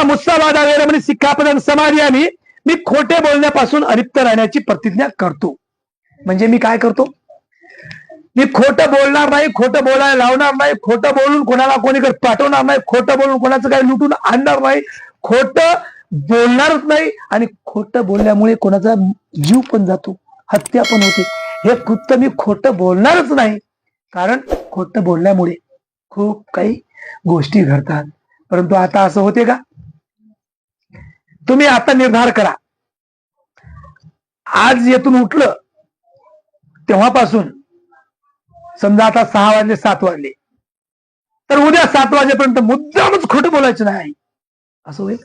मुत्सावादा वेरमणी सिक्खापदं समादियामी. मी खोटे बोलण्यापासून अलिप्त राहण्याची प्रतिज्ञा करतो. म्हणजे मी काय करतो? मी खोटं बोलणार नाही, खोटं बोलायला लावणार नाही, खोटं बोलून कोणाला कोणीकडे पाठवणार नाही, खोटं बोलून कोणाचं काही लुटून आणणार नाही, खोटं बोलणारच नाही. आणि खोटं बोलल्यामुळे कोणाचा जीव पण जातो, हत्या पण होते. हे कृत्य मी खोटं बोलणारच नाही. कारण खोटं बोलल्यामुळे खूप काही गोष्टी घडतात. परंतु आता असं होते का? तुम्ही आता निर्धार करा. आज येथून उठलं तेव्हापासून समजा आता 6 वाजले 7 वाजले तर उद्या 7 वाजेपर्यंत मुद्दामच खोटं बोलायचं नाही. असं होईल?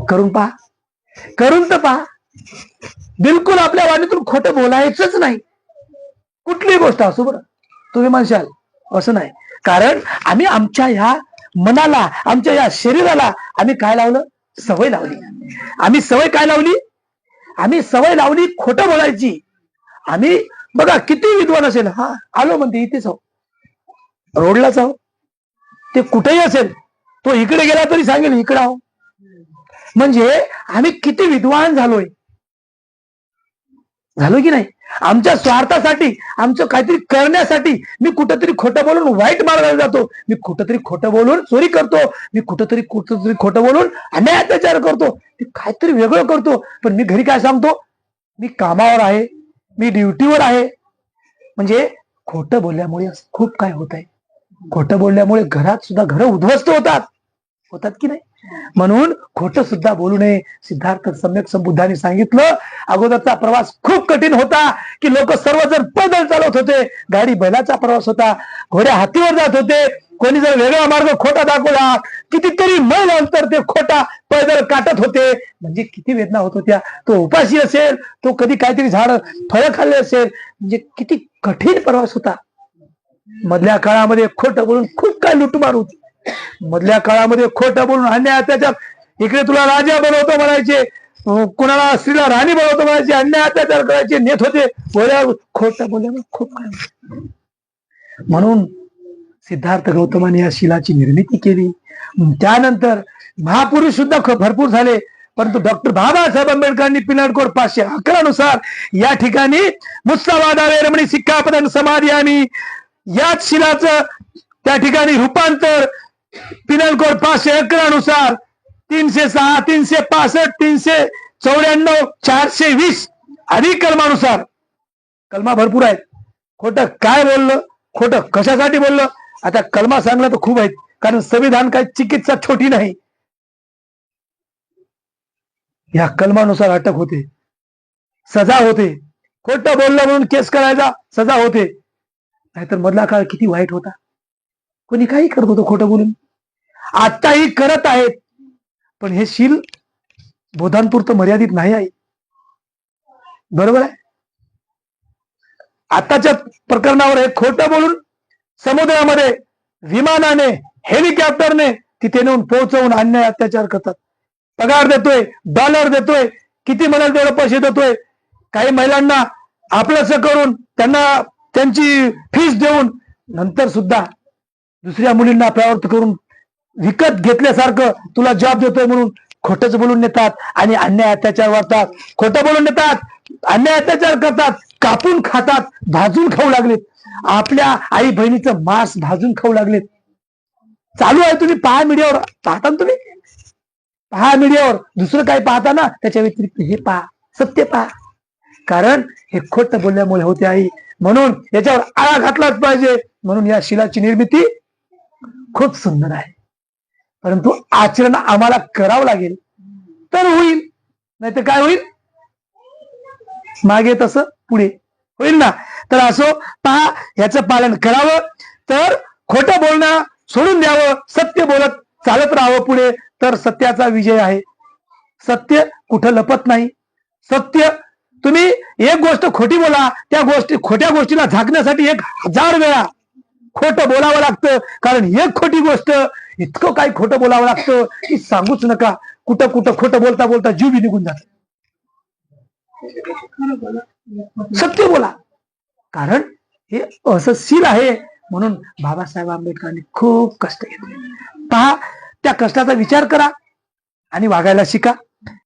करून पहा, करून तर पहा. बिलकुल आपल्या वाणीतून खोटं बोलायचंच नाही. कुठलीही गोष्ट असो. बरं, तुम्ही म्हणशाल असं नाही, कारण आम्ही आमच्या ह्या मनाला, आमच्या या शरीराला आम्ही काय लावलं? सवय लावली. आम्ही सवय काय लावली? आम्ही सवय लावली खोटं बोलायची. आम्ही बघा किती विद्वान असेल, हा आलो म्हणते इथेच आहो, रोडलाच आहो, ते कुठेही असेल, तो इकडे गेला तरी सांगेल इकडे आहो. म्हणजे आम्ही किती विद्वान झालोय की नाही? आमच्या स्वार्थासाठी, आमचं काहीतरी करण्यासाठी मी कुठंतरी खोटं बोलून वाईट मार्गाला जातो, मी कुठंतरी खोटं बोलून चोरी करतो, मी कुठंतरी खोटं बोलून अन्याय अत्याचार करतो, मी काहीतरी वेगळं करतो. पण मी घरी काय सांगतो? मी कामावर आहे, मी ड्युटीवर आहे. म्हणजे खोटं बोलल्यामुळे खूप काय होत आहे. खोटं बोलल्यामुळे घरात सुद्धा घरं उद्ध्वस्त होतात की नाही? म्हणून खोटं सुद्धा बोलू नये. सिद्धार्थ सम्यक संबुद्धांनी सांगितलं, अगोदरचा प्रवास खूप कठीण होता की लोक सर्वजण पैदल चालत होते, गाडी बैलाचा प्रवास होता, घोड्या हातीवर जात होते, कोणी जर वेगळा मार्ग खोटा दाखवला, कितीतरी मैल अंतर ते खोटा पैदल काटत होते. म्हणजे किती वेदना होत होत्या. तो उपाशी असेल, तो कधी काहीतरी झाड फळं खाल्ले असेल, म्हणजे किती कठीण प्रवास होता. मधल्या काळामध्ये खोटं बोलून खूप काय लुटमार होती. मधल्या काळामध्ये खोटं बोलून अन्याय अत्याचार, इकडे तुला राजा बनवतो म्हणायचे, कुणाला स्त्रीला राणी बनवतो म्हणायचे, अन्याय अत्याचार करायचे, नेत होते बोल्यावर. खोटं बोलल्यावर खूप काय. म्हणून सिद्धार्थ गौतमाने या शिलाची निर्मिती केली. त्यानंतर महापुरुष सुद्धा भरपूर झाले. परंतु डॉक्टर बाबासाहेब आंबेडकरांनी पिनल कोड 511 नुसार या ठिकाणी मुत्सावादा वेरमणी सिक्खापदं समादियामी याच शिलाचं त्या ठिकाणी रूपांतर पिनल कोड 511 नुसार 306, 365, 394, 420 आदी कलमानुसार, कलमा भरपूर आहेत. खोटं काय बोललं, खोटं कशासाठी बोललं, आता कलमा सांगला तर खूप आहेत. कारण संविधान काय चिकित्सा छोटी नाही. या कलमानुसार अटक होते, सजा होते. खोटं बोललं म्हणून केस करायचा, सजा होते. नाहीतर मधला काळ किती वाईट होता. कोणी काही करत होतं खोटं बोलून. आताही करत आहेत, पण हे शील बोधांपुरतं मर्यादित नाही आहे. बरोबर आहे? आताच्या प्रकरणावर हे खोटं बोलून समुद्रामध्ये विमानाने, हेलिकॉप्टरने तिथे नेऊन पोहोचवून अन्याय अत्याचार करतात. पगार देतोय, डॉलर देतोय, किती म्हणाल तेवढे पैसे देतोय. काही महिलांना आपलंसं करून त्यांना त्यांची फीस देऊन नंतर सुद्धा दुसऱ्या मुलींना प्रवृत्त करून विकत घेतल्यासारखं तुला जॉब देतोय म्हणून खोटंच बोलून नेतात आणि अन्याय अत्याचार वाढतात. खोटं बोलून नेतात, अन्याय अत्याचार करतात, कापून खातात, भाजून खाऊ लागलेत. आपल्या आई बहिणीचं मांस भाजून खाऊ लागलेत. चालू आहे. तुम्ही पहा, मीडियावर पाहता ना, तुम्ही पहा मीडियावर. दुसरं काही पाहता ना, त्याच्या व्यतिरिक्त हे पहा, सत्य पहा. कारण हे खोटं बोलल्यामुळे होते आई. म्हणून याच्यावर आळा घातलाच पाहिजे. म्हणून या शिलाची निर्मिती खूप सुंदर आहे. परंतु आचरण आम्हाला करावं लागेल तर होईल, नाही तर काय होईल? मागे तसं पुढे होईल ना. तर असो पहा, याचं पालन करावं तर खोटं बोलणं सोडून द्यावं, सत्य बोलत चालत राहावं पुढे, तर सत्याचा विजय आहे. सत्य कुठं लपत नाही. सत्य, तुम्ही एक गोष्ट खोटी बोला, त्या खोट्या गोष्टीला झाकण्यासाठी 1000 वेळा खोटं बोलावं लागतं. कारण एक खोटी गोष्ट इतकं काही खोटं बोलावं लागतं की सांगूच नका. कुठं कुठं खोटं बोलता बोलता जीव बी निघून जात. सत्य बोला, कारण हे असं शील आहे. म्हणून बाबासाहेब आंबेडकरांनी खूप कष्ट घेतले. पहा, त्या कष्टाचा विचार करा. आणि वागायला शिका.